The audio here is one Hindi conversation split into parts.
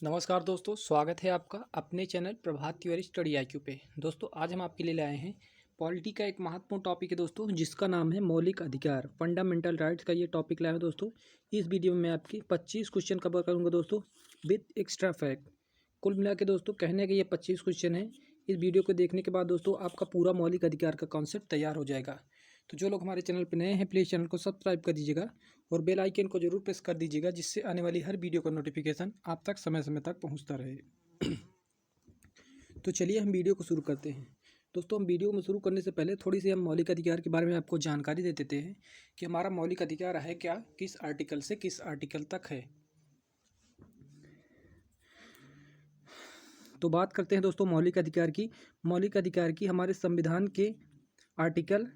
नमस्कार दोस्तों, स्वागत है आपका अपने चैनल प्रभात तिवारी स्टडी आईक्यू पे। दोस्तों आज हम आपके लिए लाए हैं पॉलिटी का एक महत्वपूर्ण टॉपिक है दोस्तों, जिसका नाम है मौलिक अधिकार, फंडामेंटल राइट्स का ये टॉपिक लाया है दोस्तों। इस वीडियो में मैं आपके 25 क्वेश्चन कवर करूंगा दोस्तों विद एक्स्ट्रा फैक्ट। कुल मिला के दोस्तों कहने के ये 25 क्वेश्चन हैं। इस वीडियो को देखने के बाद दोस्तों आपका पूरा मौलिक अधिकार का कॉन्सेप्ट तैयार हो जाएगा। तो जो लोग हमारे चैनल पर नए हैं प्लीज़ चैनल को सब्सक्राइब कर दीजिएगा और बेल आइकन को जरूर प्रेस कर दीजिएगा, जिससे आने वाली हर वीडियो का नोटिफिकेशन आप तक समय समय तक पहुंचता रहे। तो चलिए हम वीडियो को शुरू करते हैं। दोस्तों हम वीडियो में शुरू करने से पहले थोड़ी सी हम मौलिक अधिकार के बारे में आपको जानकारी दे देते हैं कि हमारा मौलिक अधिकार है क्या, किस आर्टिकल से किस आर्टिकल तक है। तो बात करते हैं दोस्तों मौलिक अधिकार की। मौलिक अधिकार की हमारे संविधान के आर्टिकल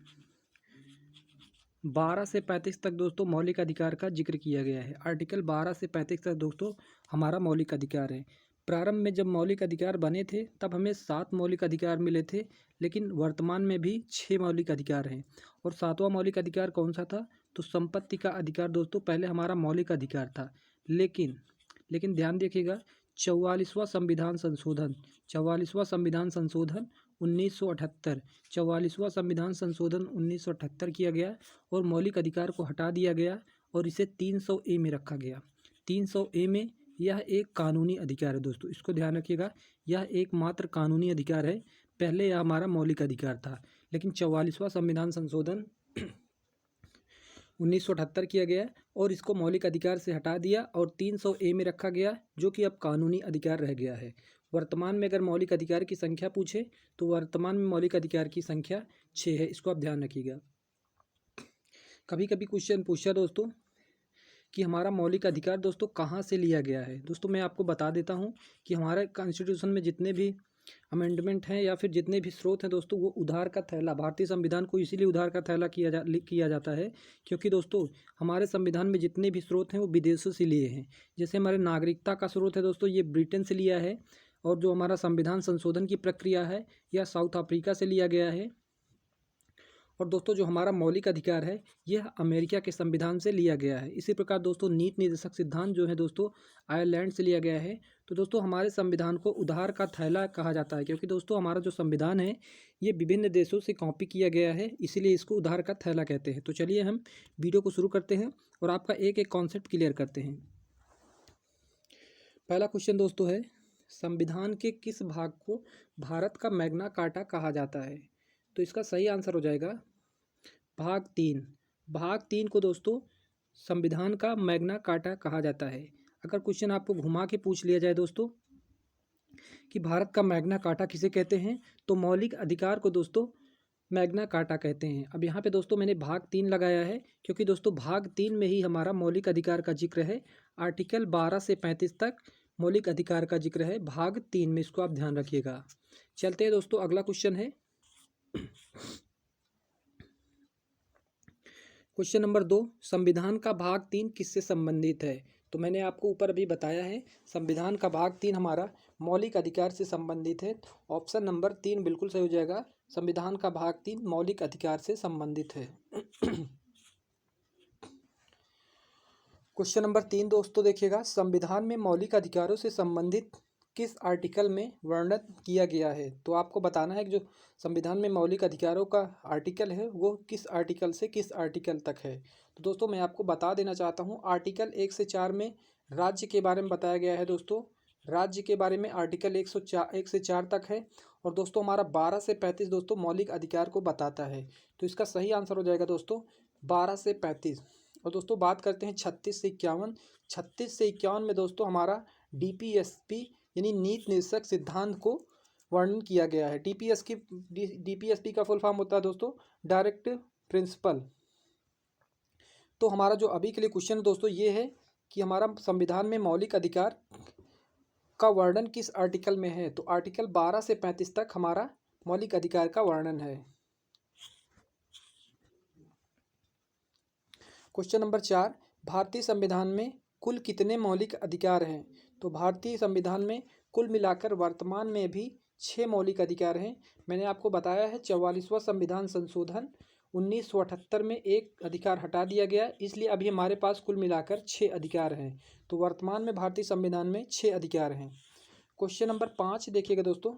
12 से 35 तक दोस्तों मौलिक अधिकार का जिक्र किया गया है। आर्टिकल 12 से 35 तक दोस्तों हमारा मौलिक अधिकार है। प्रारंभ में जब मौलिक अधिकार बने थे तब हमें 7 मौलिक अधिकार मिले थे, लेकिन वर्तमान में भी 6 मौलिक अधिकार हैं। और 7वां मौलिक अधिकार कौन सा था? तो संपत्ति का अधिकार दोस्तों पहले हमारा मौलिक अधिकार था। लेकिन ध्यान देखिएगा, 44वां संविधान संशोधन 1978, 44वां संविधान संशोधन 1978 किया गया और मौलिक अधिकार को हटा दिया गया और इसे 300A में रखा गया। 300A में यह एक कानूनी अधिकार है दोस्तों, इसको ध्यान रखिएगा। यह एकमात्र कानूनी अधिकार है। पहले यह हमारा मौलिक अधिकार था, लेकिन 44वां संविधान संशोधन 1978 किया गया और इसको मौलिक अधिकार से हटा दिया और 300A में रखा गया, जो कि अब कानूनी अधिकार रह गया है। वर्तमान में अगर मौलिक अधिकार की संख्या पूछे तो वर्तमान में मौलिक अधिकार की संख्या 6 है, इसको आप ध्यान रखिएगा। कभी कभी क्वेश्चन पूछा दोस्तों कि हमारा मौलिक अधिकार दोस्तों कहाँ से लिया गया है। दोस्तों मैं आपको बता देता हूँ कि हमारे कॉन्स्टिट्यूशन में जितने भी अमेंडमेंट हैं या फिर जितने भी स्रोत हैं दोस्तों, वो उधार का थैला, भारतीय संविधान को इसीलिए उधार का थैला किया जाता है क्योंकि दोस्तों हमारे संविधान में जितने भी स्रोत हैं वो विदेशों से लिए हैं। जैसे हमारे नागरिकता का स्रोत है दोस्तों, ये ब्रिटेन से लिया है। और जो हमारा संविधान संशोधन की प्रक्रिया है यह साउथ अफ्रीका से लिया गया है। और दोस्तों जो हमारा मौलिक अधिकार है यह अमेरिका के संविधान से लिया गया है। इसी प्रकार दोस्तों नीति निर्देशक सिद्धांत जो है दोस्तों आयरलैंड से लिया गया है। तो दोस्तों हमारे संविधान को उधार का थैला कहा जाता है, क्योंकि दोस्तों हमारा जो संविधान है ये विभिन्न देशों से कॉपी किया गया है, इसीलिए इसको उधार का थैला कहते हैं। तो चलिए हम वीडियो को शुरू करते हैं और आपका एक एक कॉन्सेप्ट क्लियर करते हैं। पहला क्वेश्चन दोस्तों है, संविधान के किस भाग को भारत का मैग्ना कार्टा कहा जाता है? तो इसका सही आंसर हो जाएगा भाग 3। भाग 3 को दोस्तों संविधान का मैग्ना कार्टा कहा जाता है। अगर क्वेश्चन आपको घुमा के पूछ लिया जाए दोस्तों कि भारत का मैग्ना कार्टा किसे कहते हैं, तो मौलिक अधिकार को दोस्तों मैग्ना कार्टा कहते हैं। अब यहाँ पे दोस्तों मैंने भाग 3 लगाया है क्योंकि दोस्तों भाग 3 में ही हमारा मौलिक अधिकार का जिक्र है। आर्टिकल 12 से 35 तक मौलिक अधिकार का जिक्र है भाग 3 में, इसको आप ध्यान रखिएगा। चलते हैं दोस्तों, अगला क्वेश्चन है क्वेश्चन नंबर 2, संविधान का भाग 3 किससे संबंधित है? तो मैंने आपको ऊपर अभी बताया है संविधान का भाग 3 हमारा मौलिक अधिकार से संबंधित है। ऑप्शन नंबर 3 बिल्कुल सही हो जाएगा। संविधान का भाग 3 मौलिक अधिकार से संबंधित है। क्वेश्चन नंबर 3 दोस्तों देखिएगा, संविधान में मौलिक अधिकारों से संबंधित किस आर्टिकल में वर्णन किया गया है? तो आपको बताना है कि जो संविधान में मौलिक अधिकारों का आर्टिकल है वो किस आर्टिकल से किस आर्टिकल तक है। तो दोस्तों मैं आपको बता देना चाहता हूँ, आर्टिकल 1 से 4 में राज्य के बारे में बताया गया है दोस्तों। राज्य के बारे में आर्टिकल 1 से 4 तक है। और दोस्तों हमारा 12 से 35 दोस्तों मौलिक अधिकार को बताता है। तो इसका सही आंसर हो जाएगा दोस्तों 12 से 35। और दोस्तों बात करते हैं 36 से 51। 36 से 51 में दोस्तों हमारा DPSP यानी नीति निर्देशक सिद्धांत को वर्णन किया गया है। DPSP का फुल फॉर्म होता है दोस्तों डायरेक्टिव प्रिंसिपल। तो हमारा जो अभी के लिए क्वेश्चन दोस्तों ये है कि हमारा संविधान में मौलिक अधिकार का वर्णन किस आर्टिकल में है? तो आर्टिकल 12 से 35 तक हमारा मौलिक अधिकार का वर्णन है। क्वेश्चन नंबर 4, भारतीय संविधान में कुल कितने मौलिक अधिकार हैं? तो भारतीय संविधान में कुल मिलाकर वर्तमान में भी 6 मौलिक अधिकार हैं। मैंने आपको बताया है 44वां संविधान संशोधन 1978 में एक अधिकार हटा दिया गया, इसलिए अभी हमारे पास कुल मिलाकर 6 अधिकार हैं। तो वर्तमान में भारतीय संविधान में 6 अधिकार हैं। क्वेश्चन नंबर 5 देखिएगा दोस्तों,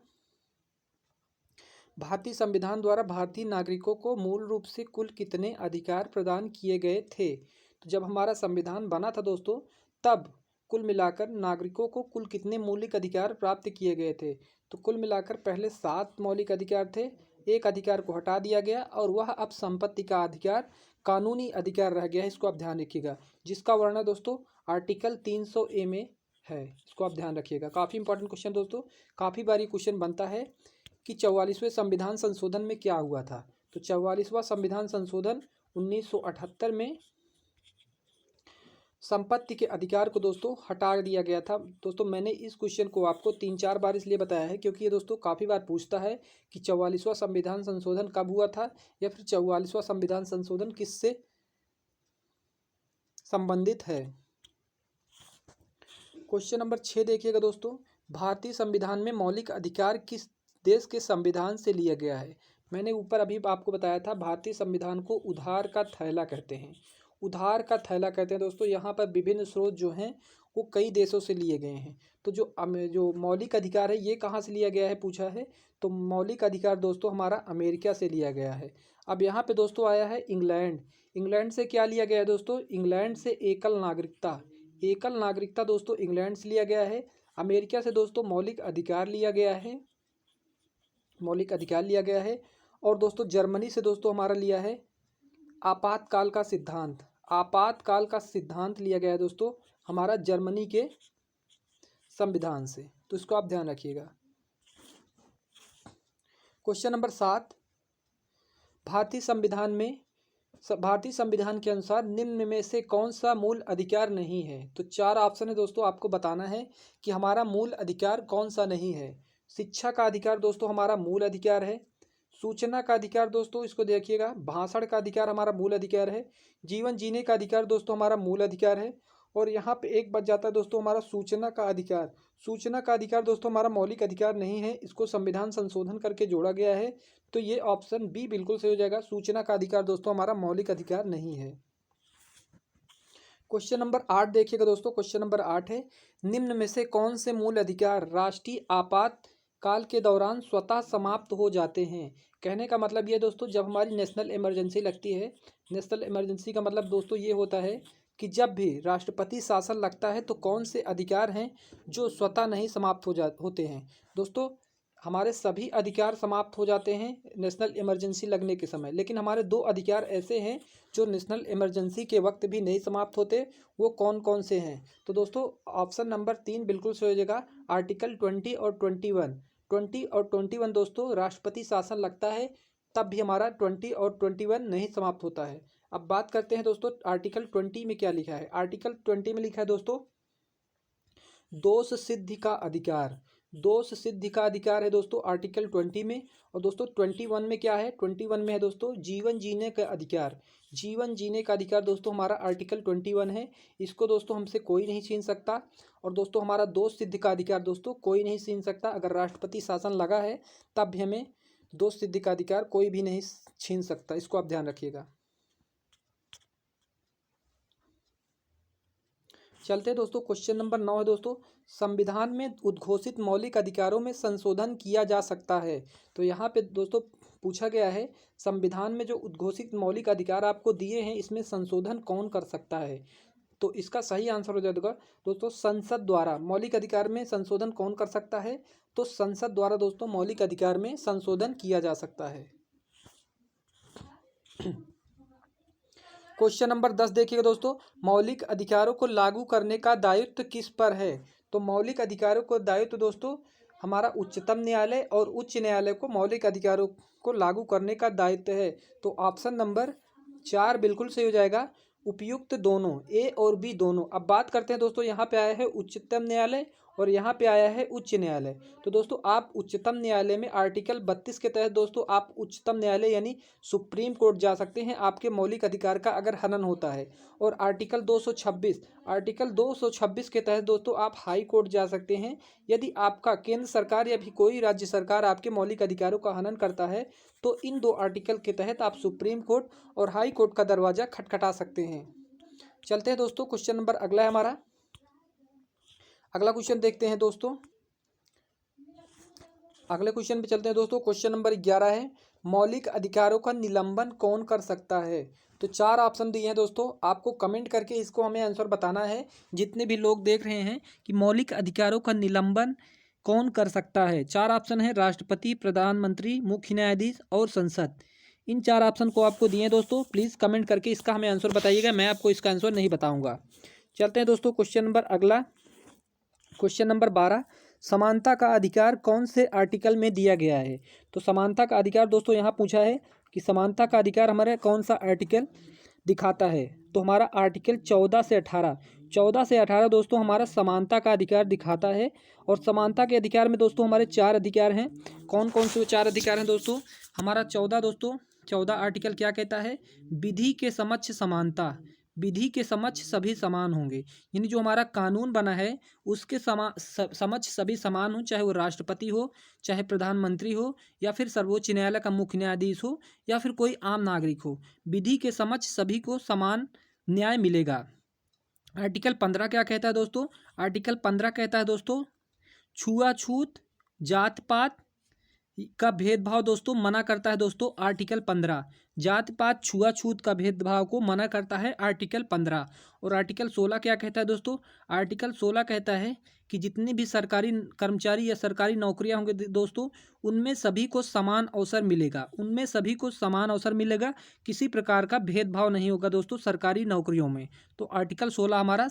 भारतीय संविधान द्वारा भारतीय नागरिकों को मूल रूप से कुल कितने अधिकार प्रदान किए गए थे? तो जब हमारा संविधान बना था दोस्तों, तब कुल मिलाकर नागरिकों को कुल कितने मौलिक अधिकार प्राप्त किए गए थे? तो कुल मिलाकर पहले 7 मौलिक अधिकार थे, एक अधिकार को हटा दिया गया और वह अब संपत्ति का अधिकार कानूनी अधिकार रह गया है। इसको आप ध्यान रखिएगा, जिसका वर्णन दोस्तों आर्टिकल 300A में है। इसको आप ध्यान रखिएगा, काफ़ी इंपॉर्टेंट क्वेश्चन दोस्तों। काफ़ी बारी क्वेश्चन बनता है कि 44वें संविधान संशोधन में क्या हुआ था। तो 44वां संविधान संशोधन 1978 में संपत्ति के अधिकार को दोस्तों हटा दिया गया था। दोस्तों मैंने इस क्वेश्चन को आपको 3-4 बार इसलिए बताया है क्योंकि ये दोस्तों काफ़ी बार पूछता है कि 44वां संविधान संशोधन कब हुआ था या फिर 44वां संविधान संशोधन किससे संबंधित है। क्वेश्चन नंबर 6 देखिएगा दोस्तों, भारतीय संविधान में मौलिक अधिकार किस देश के संविधान से लिया गया है? मैंने ऊपर अभी आपको बताया था, भारतीय संविधान को उधार का थैला कहते हैं। उधार का थैला कहते हैं दोस्तों। यहाँ पर विभिन्न स्रोत जो हैं वो कई देशों से लिए गए हैं। तो जो मौलिक अधिकार है ये कहाँ से लिया गया है पूछा है, तो मौलिक अधिकार दोस्तों हमारा अमेरिका से लिया गया है। अब यहाँ पे दोस्तों आया है इंग्लैंड। इंग्लैंड से क्या लिया गया है दोस्तों? इंग्लैंड से एकल नागरिकता। एकल नागरिकता दोस्तों इंग्लैंड से लिया गया है। अमेरिका से दोस्तों मौलिक अधिकार लिया गया है, मौलिक अधिकार लिया गया है। और दोस्तों जर्मनी से दोस्तों हमारा लिया है आपातकाल का सिद्धांत। आपातकाल का सिद्धांत लिया गया है दोस्तों हमारा जर्मनी के संविधान से। तो इसको आप ध्यान रखिएगा। क्वेश्चन नंबर 7, भारतीय संविधान के अनुसार निम्न में से कौन सा मूल अधिकार नहीं है? तो 4 ऑप्शन है दोस्तों, आपको बताना है कि हमारा मूल अधिकार कौन सा नहीं है। शिक्षा का अधिकार दोस्तों हमारा मूल अधिकार है। सूचना का अधिकार दोस्तों इसको देखिएगा, भाषण का अधिकार हमारा मूल अधिकार है। जीवन जीने का अधिकार दोस्तों हमारा मूल अधिकार है। और यहाँ पे एक बच जाता है दोस्तों हमारा सूचना का अधिकार। सूचना का अधिकार दोस्तों हमारा मौलिक अधिकार नहीं है, इसको संविधान संशोधन करके जोड़ा गया है। तो ये ऑप्शन बी बिल्कुल सही हो जाएगा। सूचना का अधिकार दोस्तों हमारा मौलिक अधिकार नहीं है। क्वेश्चन नंबर 8 देखिएगा दोस्तों। क्वेश्चन नंबर 8 है, निम्न में से कौन से मूल अधिकार राष्ट्रीय आपातकाल के दौरान स्वतः समाप्त हो जाते हैं? कहने का मतलब ये दोस्तों, जब हमारी नेशनल इमरजेंसी लगती है, नेशनल इमरजेंसी का मतलब दोस्तों ये होता है कि जब भी राष्ट्रपति शासन लगता है तो कौन से अधिकार हैं जो स्वतः नहीं समाप्त होते हैं। दोस्तों हमारे सभी अधिकार समाप्त हो जाते हैं नेशनल इमरजेंसी लगने के समय, लेकिन हमारे 2 अधिकार ऐसे हैं जो नेशनल इमरजेंसी के वक्त भी नहीं समाप्त होते। वो कौन कौन से हैं? तो दोस्तों ऑप्शन नंबर 3 बिल्कुल सही हो जाएगा, आर्टिकल 20 और 21। 20 और 21 दोस्तों राष्ट्रपति शासन लगता है तब भी हमारा 20 और 21 नहीं समाप्त होता है। अब बात करते हैं दोस्तों आर्टिकल 20 में क्या लिखा है। आर्टिकल 20 में लिखा है दोस्तों दोष सिद्धि का अधिकार। दोष सिद्धि का अधिकार है दोस्तों आर्टिकल 20 में। और दोस्तों 21 में क्या है? 21 में है दोस्तों जीवन जीने का अधिकार। जीवन जीने का अधिकार दोस्तों हमारा आर्टिकल 21 है, इसको दोस्तों हमसे कोई नहीं छीन सकता। और दोस्तों हमारा दोष सिद्धि का अधिकार दोस्तों कोई नहीं छीन सकता। अगर राष्ट्रपति शासन लगा है तब भी हमें दोष सिद्धि का अधिकार कोई भी नहीं छीन सकता। इसको आप ध्यान रखिएगा। चलते हैं दोस्तों, क्वेश्चन नंबर 9 है दोस्तों, संविधान में उद्घोषित मौलिक अधिकारों में संशोधन किया जा सकता है। तो यहाँ पे दोस्तों पूछा गया है संविधान में जो उद्घोषित मौलिक अधिकार आपको दिए हैं इसमें संशोधन कौन कर सकता है? तो इसका सही आंसर हो जाएगा दोस्तों संसद द्वारा। मौलिक अधिकार में संशोधन कौन कर सकता है? तो संसद द्वारा दोस्तों मौलिक अधिकार में संशोधन किया जा सकता है। क्वेश्चन नंबर 10 देखिएगा दोस्तों, मौलिक अधिकारों को लागू करने का दायित्व किस पर है? तो मौलिक अधिकारों को दायित्व दोस्तों हमारा उच्चतम न्यायालय और उच्च न्यायालय को मौलिक अधिकारों को लागू करने का दायित्व है। तो ऑप्शन नंबर 4 बिल्कुल सही हो जाएगा, उपयुक्त दोनों, ए और बी दोनों। अब बात करते हैं दोस्तों यहाँ पे आया है उच्चतम न्यायालय और यहाँ पे आया है उच्च न्यायालय। तो दोस्तों आप उच्चतम न्यायालय में आर्टिकल 32 के तहत दोस्तों आप उच्चतम न्यायालय यानी सुप्रीम कोर्ट जा सकते हैं आपके मौलिक अधिकार का अगर हनन होता है। और आर्टिकल 226 के तहत दोस्तों आप हाई कोर्ट जा सकते हैं यदि आपका केंद्र सरकार या भी कोई राज्य सरकार आपके मौलिक अधिकारों का हनन करता है। तो इन दो आर्टिकल के तहत आप सुप्रीम कोर्ट और हाई कोर्ट का दरवाजा खटखटा सकते हैं। चलते हैं दोस्तों, क्वेश्चन नंबर अगला है हमारा। अगला क्वेश्चन देखते हैं दोस्तों। अगले क्वेश्चन पे चलते हैं दोस्तों। क्वेश्चन नंबर 11 है, मौलिक अधिकारों का निलंबन कौन कर सकता है। तो 4 ऑप्शन दिए हैं दोस्तों, आपको कमेंट करके इसको हमें आंसर बताना है। जितने भी लोग देख रहे हैं कि मौलिक अधिकारों का निलंबन कौन कर सकता है। 4 ऑप्शन है, राष्ट्रपति, प्रधानमंत्री, मुख्य न्यायाधीश और संसद। इन 4 ऑप्शन को आपको दिए हैं दोस्तों, प्लीज़ कमेंट करके इसका हमें आंसर बताइएगा, मैं आपको इसका आंसर नहीं बताऊँगा। चलते हैं दोस्तों क्वेश्चन नंबर अगला। क्वेश्चन नंबर 12, समानता का अधिकार कौन से आर्टिकल में दिया गया है। तो समानता का अधिकार दोस्तों यहाँ पूछा है कि समानता का अधिकार हमारे कौन सा आर्टिकल दिखाता है। तो हमारा आर्टिकल 14 से 18 दोस्तों हमारा समानता का अधिकार दिखाता है। और समानता के अधिकार में दोस्तों हमारे 4 अधिकार हैं। कौन कौन से 4 अधिकार हैं दोस्तों। हमारा 14 आर्टिकल क्या कहता है, विधि के समक्ष समानता, विधि के समक्ष सभी समान होंगे। यानी जो हमारा कानून बना है उसके समक्ष सभी समान हो, चाहे वो राष्ट्रपति हो, चाहे प्रधानमंत्री हो, या फिर सर्वोच्च न्यायालय का मुख्य न्यायाधीश हो, या फिर कोई आम नागरिक हो, विधि के समक्ष सभी को समान न्याय मिलेगा। आर्टिकल 15 क्या कहता है दोस्तों। आर्टिकल 15 कहता है दोस्तों, छुआछूत, जात पात का भेदभाव दोस्तों मना करता है। दोस्तों आर्टिकल 15 जात पात छुआछूत का भेदभाव को मना करता है आर्टिकल 15। और आर्टिकल 16 क्या कहता है दोस्तों। आर्टिकल 16 कहता है कि जितने भी सरकारी कर्मचारी या सरकारी नौकरियां होंगे दोस्तों उनमें सभी को समान अवसर मिलेगा, उनमें सभी को समान अवसर मिलेगा, किसी प्रकार का भेदभाव नहीं होगा दोस्तों सरकारी नौकरियों में। तो आर्टिकल 16 हमारा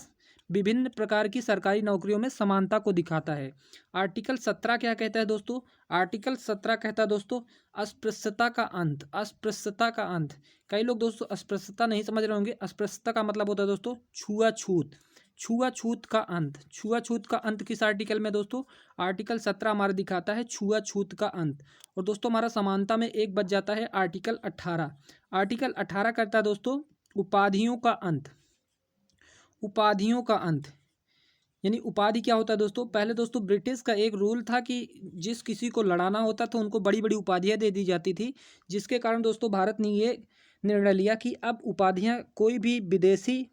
विभिन्न प्रकार की सरकारी नौकरियों में समानता को दिखाता है। आर्टिकल 17 क्या कहता है दोस्तों। आर्टिकल 17 कहता है दोस्तों, अस्पृश्यता का अंत, अस्पृश्यता का अंत। कई लोग दोस्तों अस्पृश्यता नहीं समझ रहे होंगे। अस्पृश्यता का मतलब होता है दोस्तों छुआछूत, छुआछूत का अंत। छुआछूत का अंत किस आर्टिकल में दोस्तों। आर्टिकल 17 हमारा दिखाता है छुआछूत का अंत। और दोस्तों हमारा समानता में एक बच जाता है आर्टिकल 18। आर्टिकल 18 कहता है दोस्तों उपाधियों का अंत, उपाधियों का अंत। यानी उपाधि क्या होता है दोस्तों। पहले दोस्तों ब्रिटिश का एक रूल था कि जिस किसी को लड़ाना होता था उनको बड़ी बड़ी उपाधियां दे दी जाती थी, जिसके कारण दोस्तों भारत ने ये निर्णय लिया कि अब उपाधियां कोई भी विदेशी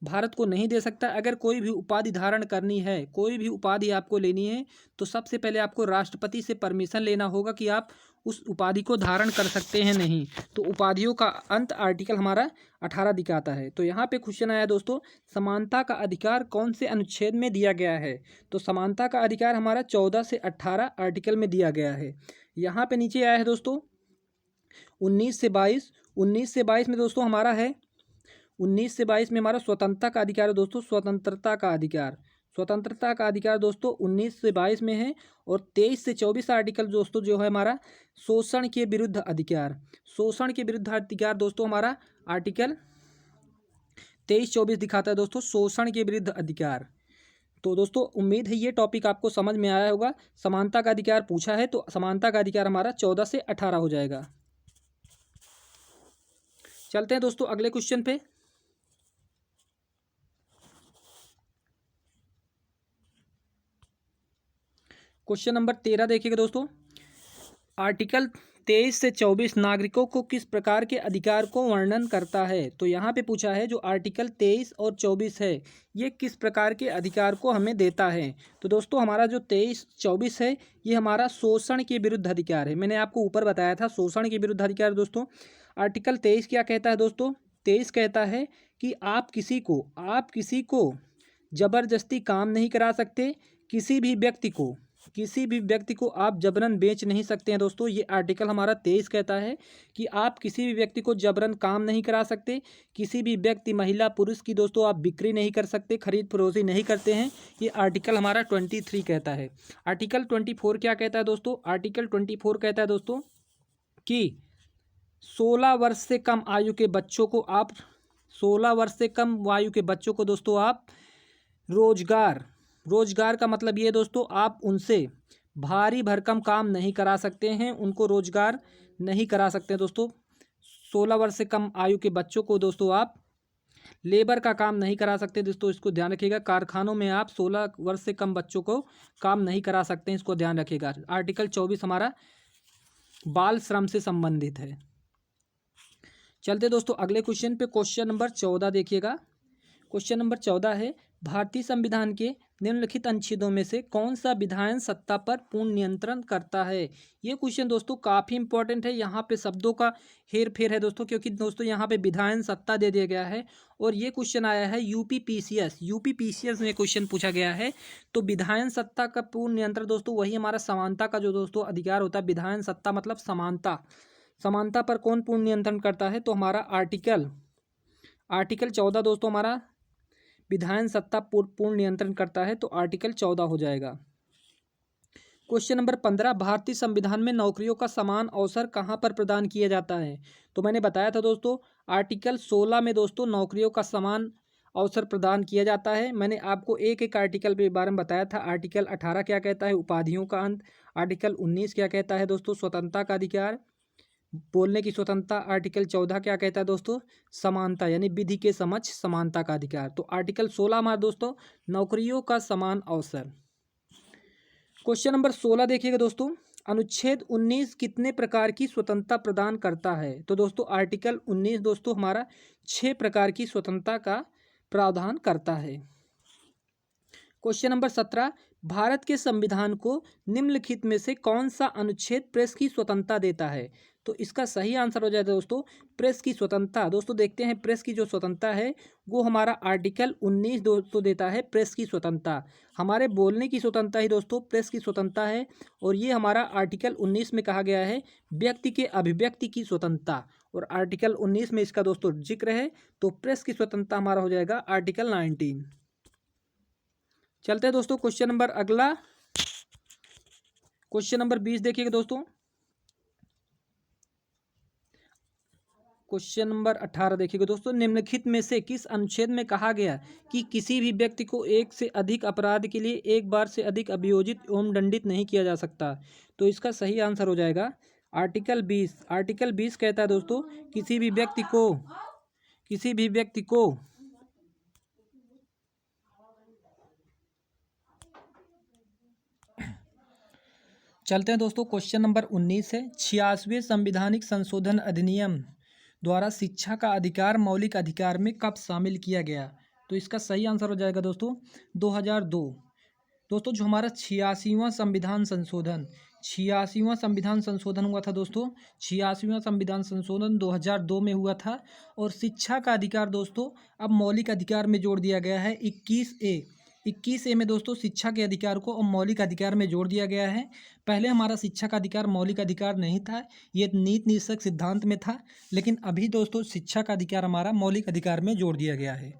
भारत को नहीं दे सकता। अगर कोई भी उपाधि धारण करनी है, कोई भी उपाधि आपको लेनी है, तो सबसे पहले आपको राष्ट्रपति से परमिशन लेना होगा कि आप उस उपाधि को धारण कर सकते हैं नहीं। तो उपाधियों का अंत आर्टिकल हमारा 18 दिखाता है। तो यहाँ पे क्वेश्चन आया दोस्तों, समानता का अधिकार कौन से अनुच्छेद में दिया गया है। तो समानता का अधिकार हमारा 14 से 18 आर्टिकल में दिया गया है। यहाँ पे नीचे आया है दोस्तों 19 से 22। 19 से 22 में दोस्तों हमारा है 19 से 22 में हमारा स्वतंत्रता का अधिकार है दोस्तों। स्वतंत्रता का अधिकार, स्वतंत्रता का अधिकार दोस्तों 19 से 22 में है। और 23 से 24 आर्टिकल दोस्तों जो है हमारा शोषण के विरुद्ध अधिकार, शोषण के विरुद्ध अधिकार दोस्तों हमारा आर्टिकल 23-24 दिखाता है दोस्तों शोषण के विरुद्ध अधिकार। तो दोस्तों उम्मीद है ये टॉपिक आपको समझ में आया होगा। समानता का अधिकार पूछा है तो समानता का अधिकार हमारा 14 से 18 हो जाएगा। चलते हैं दोस्तों अगले क्वेश्चन पे। क्वेश्चन नंबर 13 देखिएगा दोस्तों। आर्टिकल 23 से 24 नागरिकों को किस प्रकार के अधिकार को वर्णन करता है। तो यहाँ पे पूछा है जो आर्टिकल 23 और 24 है ये किस प्रकार के अधिकार को हमें देता है। तो दोस्तों हमारा जो 23-24 है ये हमारा शोषण के विरुद्ध अधिकार है। मैंने आपको ऊपर बताया था शोषण के विरुद्ध अधिकार दोस्तों। आर्टिकल 23 क्या कहता है दोस्तों। 23 कहता है कि आप किसी को जबरदस्ती काम नहीं करा सकते, किसी भी व्यक्ति को आप जबरन बेच नहीं सकते हैं दोस्तों। ये आर्टिकल हमारा 23 कहता है कि आप किसी भी व्यक्ति को जबरन काम नहीं करा सकते, किसी भी व्यक्ति महिला पुरुष की दोस्तों आप बिक्री नहीं कर सकते, खरीद फरोख्त नहीं करते हैं। ये आर्टिकल हमारा 23 कहता है। आर्टिकल 24 क्या कहता है दोस्तों। आर्टिकल 24 कहता है दोस्तों कि 16 वर्ष से कम आयु के बच्चों को आप 16 वर्ष से कम आयु के बच्चों को दोस्तों आप रोजगार रोजगार का मतलब ये दोस्तों, आप उनसे भारी भरकम काम नहीं करा सकते हैं, उनको रोजगार नहीं करा सकते हैं दोस्तों। 16 वर्ष से कम आयु के बच्चों को दोस्तों आप लेबर का काम नहीं करा सकते दोस्तों, इसको ध्यान रखिएगा। कारखानों में आप 16 वर्ष से कम बच्चों को काम नहीं करा सकते हैं, इसको ध्यान रखिएगा। आर्टिकल 24 हमारा बाल श्रम से संबंधित है। चलते दोस्तों अगले क्वेश्चन पे। क्वेश्चन नंबर 14 देखिएगा। क्वेश्चन नंबर 14 है, भारतीय संविधान के निम्नलिखित अनुच्छेदों में से कौन सा विधायन सत्ता पर पूर्ण नियंत्रण करता है। ये क्वेश्चन दोस्तों काफ़ी इंपॉर्टेंट है। यहाँ पे शब्दों का हेर फेर है दोस्तों, क्योंकि दोस्तों यहाँ पे विधायन सत्ता दे दिया गया है और ये क्वेश्चन आया है यूपी पीसीएस में क्वेश्चन पूछा गया है। तो विधायन सत्ता का पूर्ण नियंत्रण दोस्तों वही हमारा समानता का जो दोस्तों अधिकार होता है। विधायन सत्ता मतलब समानता पर कौन पूर्ण नियंत्रण करता है, तो हमारा आर्टिकल 14 दोस्तों हमारा विधायन सत्ता पूर्ण नियंत्रण करता है, तो आर्टिकल 14 हो जाएगा। क्वेश्चन नंबर 15, भारतीय संविधान में नौकरियों का समान अवसर कहाँ पर प्रदान किया जाता है। तो मैंने बताया था दोस्तों आर्टिकल 16 में दोस्तों नौकरियों का समान अवसर प्रदान किया जाता है। मैंने आपको एक एक आर्टिकल के बारे में बताया था। आर्टिकल 18 क्या कहता है, उपाधियों का अंत। आर्टिकल 19 क्या कहता है दोस्तों, स्वतंत्रता का अधिकार, बोलने की स्वतंत्रता। आर्टिकल 14 क्या कहता है दोस्तों, समानता यानी विधि के समक्ष समानता का अधिकार। तो आर्टिकल 16 हमारा दोस्तों नौकरियों का समान अवसर। क्वेश्चन नंबर 16 देखिएगा दोस्तों, अनुच्छेद 19 कितने प्रकार की स्वतंत्रता प्रदान करता है। तो दोस्तों आर्टिकल 19 दोस्तों हमारा 6 प्रकार की स्वतंत्रता का प्रावधान करता है। क्वेश्चन नंबर 17, भारत के संविधान को निम्नलिखित में से कौन सा अनुच्छेद प्रेस की स्वतंत्रता देता है। तो इसका सही आंसर हो जाएगा दोस्तों प्रेस की स्वतंत्रता। दोस्तों देखते हैं प्रेस की जो स्वतंत्रता है वो हमारा आर्टिकल 19 दोस्तों देता है प्रेस की स्वतंत्रता। हमारे बोलने की स्वतंत्रता ही दोस्तों प्रेस की स्वतंत्रता है, और ये हमारा आर्टिकल 19 में कहा गया है व्यक्ति के अभिव्यक्ति की स्वतंत्रता, और आर्टिकल 19 में इसका दोस्तों जिक्र है। तो प्रेस की स्वतंत्रता हमारा हो जाएगा आर्टिकल 19। चलते हैं दोस्तों क्वेश्चन नंबर अगला, क्वेश्चन नंबर 20 देखिएगा दोस्तों। क्वेश्चन नंबर 18 देखिएगा दोस्तों, निम्नलिखित में से किस अनुच्छेद में कहा गया कि किसी भी व्यक्ति को एक से अधिक अपराध के लिए एक बार से अधिक अभियोजित एवं दंडित नहीं किया जा सकता। तो इसका सही आंसर हो जाएगा आर्टिकल 20। आर्टिकल 20 कहता है दोस्तों किसी भी व्यक्ति को चलते हैं दोस्तों क्वेश्चन नंबर 19 है, 86वें संविधानिक संशोधन अधिनियम द्वारा शिक्षा का अधिकार मौलिक अधिकार में कब शामिल किया गया। तो इसका सही आंसर हो जाएगा दोस्तों 2002। दोस्तों जो हमारा 86वां संविधान संशोधन हुआ था दोस्तों, 86वां संविधान संशोधन 2002 में हुआ था। और शिक्षा का अधिकार दोस्तों अब मौलिक अधिकार में जोड़ दिया गया है 21A में दोस्तों शिक्षा के अधिकार को अब मौलिक अधिकार में जोड़ दिया गया है। पहले हमारा शिक्षा का अधिकार मौलिक अधिकार नहीं था, ये नीति निषेध सिद्धांत में था, लेकिन अभी दोस्तों शिक्षा का अधिकार हमारा मौलिक अधिकार में जोड़ दिया गया है।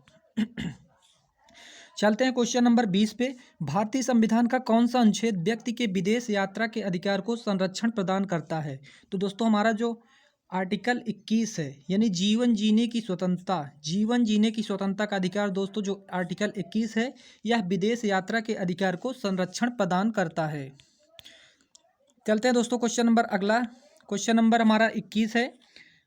चलते हैं क्वेश्चन नंबर 20 पे, भारतीय संविधान का कौन सा अनुच्छेद व्यक्ति के विदेश यात्रा के अधिकार को संरक्षण प्रदान करता है। तो दोस्तों हमारा जो आर्टिकल 21 है यानी जीवन जीने की स्वतंत्रता का अधिकार दोस्तों जो आर्टिकल 21 है यह विदेश यात्रा के अधिकार को संरक्षण प्रदान करता है। चलते हैं दोस्तों क्वेश्चन नंबर अगला, क्वेश्चन नंबर हमारा 21 है,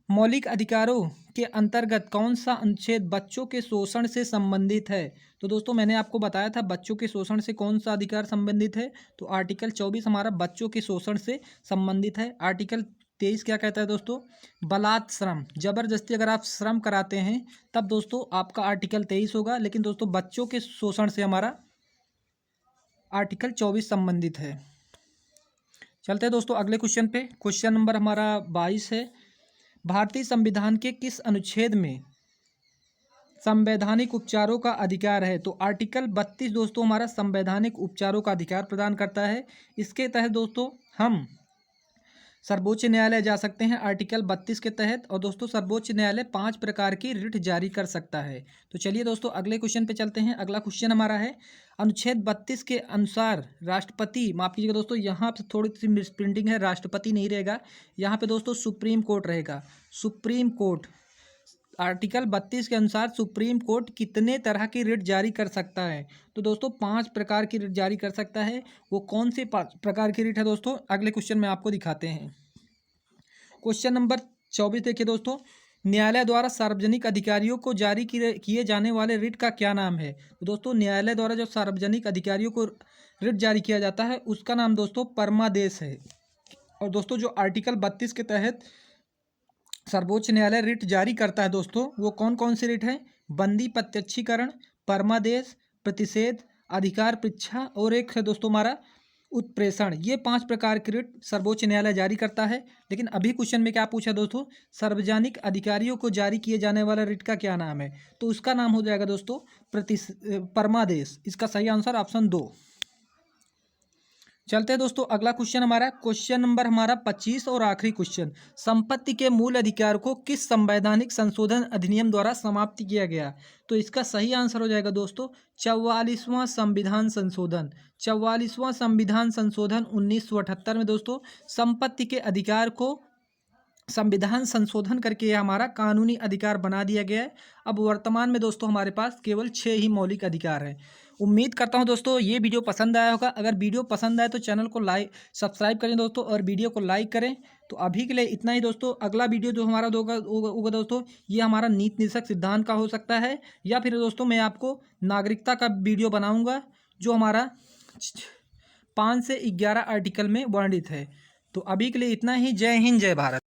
मौलिक अधिकारों के अंतर्गत कौन सा अनुच्छेद बच्चों के शोषण से संबंधित है। तो दोस्तों मैंने आपको बताया था बच्चों के शोषण से कौन सा अधिकार संबंधित है, तो आर्टिकल 24 हमारा बच्चों के शोषण से संबंधित है। आर्टिकल 23 क्या कहता है दोस्तों, बलात् श्रम, जबरदस्ती अगर आप श्रम कराते हैं तब दोस्तों आपका आर्टिकल 23 होगा, लेकिन दोस्तों बच्चों के शोषण से हमारा आर्टिकल 24 संबंधित है। चलते हैं दोस्तों अगले क्वेश्चन पे, क्वेश्चन नंबर हमारा 22 है, भारतीय संविधान के किस अनुच्छेद में संवैधानिक उपचारों का अधिकार है। तो आर्टिकल 32 दोस्तों हमारा संवैधानिक उपचारों का अधिकार प्रदान करता है। इसके तहत दोस्तों हम सर्वोच्च न्यायालय जा सकते हैं आर्टिकल 32 के तहत, और दोस्तों सर्वोच्च न्यायालय 5 प्रकार की रिट जारी कर सकता है। तो चलिए दोस्तों अगले क्वेश्चन पे चलते हैं। अगला क्वेश्चन हमारा है, अनुच्छेद 32 के अनुसार राष्ट्रपति, माफ कीजिएगा दोस्तों यहाँ पे थोड़ी सी मिसप्रिंटिंग है, राष्ट्रपति नहीं रहेगा यहाँ पे दोस्तों सुप्रीम कोर्ट रहेगा। सुप्रीम कोर्ट आर्टिकल 32 के अनुसार सुप्रीम कोर्ट कितने तरह की रिट जारी कर सकता है? तो दोस्तों 5 प्रकार की रिट जारी कर सकता है। वो कौन से 5 प्रकार की रिट है दोस्तों, अगले क्वेश्चन में आपको दिखाते हैं। क्वेश्चन नंबर 24 देखिए दोस्तों, न्यायालय द्वारा सार्वजनिक अधिकारियों को जारी किए जाने वाले रिट का क्या नाम है? तो दोस्तों न्यायालय द्वारा जो सार्वजनिक अधिकारियों को रिट जारी किया जाता है उसका नाम दोस्तों परमादेश है। और दोस्तों जो आर्टिकल 32 के तहत सर्वोच्च न्यायालय रिट जारी करता है दोस्तों, वो कौन कौन सी रिट है? बंदी प्रत्यक्षीकरण, परमादेश, प्रतिषेध, अधिकार परीक्षा और एक है दोस्तों हमारा उत्प्रेषण। ये 5 प्रकार की रिट सर्वोच्च न्यायालय जारी करता है। लेकिन अभी क्वेश्चन में क्या पूछा दोस्तों, सार्वजनिक अधिकारियों को जारी किए जाने वाला रिट का क्या नाम है? तो उसका नाम हो जाएगा दोस्तों परमादेश। इसका सही आंसर ऑप्शन 2। चलते हैं दोस्तों, अगला क्वेश्चन हमारा क्वेश्चन नंबर हमारा 25 और आखिरी क्वेश्चन, संपत्ति के मूल अधिकार को किस संवैधानिक संशोधन अधिनियम द्वारा समाप्त किया गया? तो इसका सही आंसर हो जाएगा दोस्तों 44वां संविधान संशोधन। 44वां संविधान संशोधन 1978 में दोस्तों संपत्ति के अधिकार को संविधान संशोधन करके यह हमारा कानूनी अधिकार बना दिया गया है। अब वर्तमान में दोस्तों हमारे पास केवल 6 ही मौलिक अधिकार हैं। उम्मीद करता हूं दोस्तों ये वीडियो पसंद आया होगा। अगर वीडियो पसंद आए तो चैनल को सब्सक्राइब करें दोस्तों और वीडियो को लाइक करें। तो अभी के लिए इतना ही दोस्तों। अगला वीडियो जो हमारा होगा दोस्तों, ये हमारा नीति निषेध सिद्धांत का हो सकता है, या फिर दोस्तों मैं आपको नागरिकता का वीडियो बनाऊँगा जो हमारा 5 से 11 आर्टिकल में वर्णित है। तो अभी के लिए इतना ही। जय हिंद, जय भारत।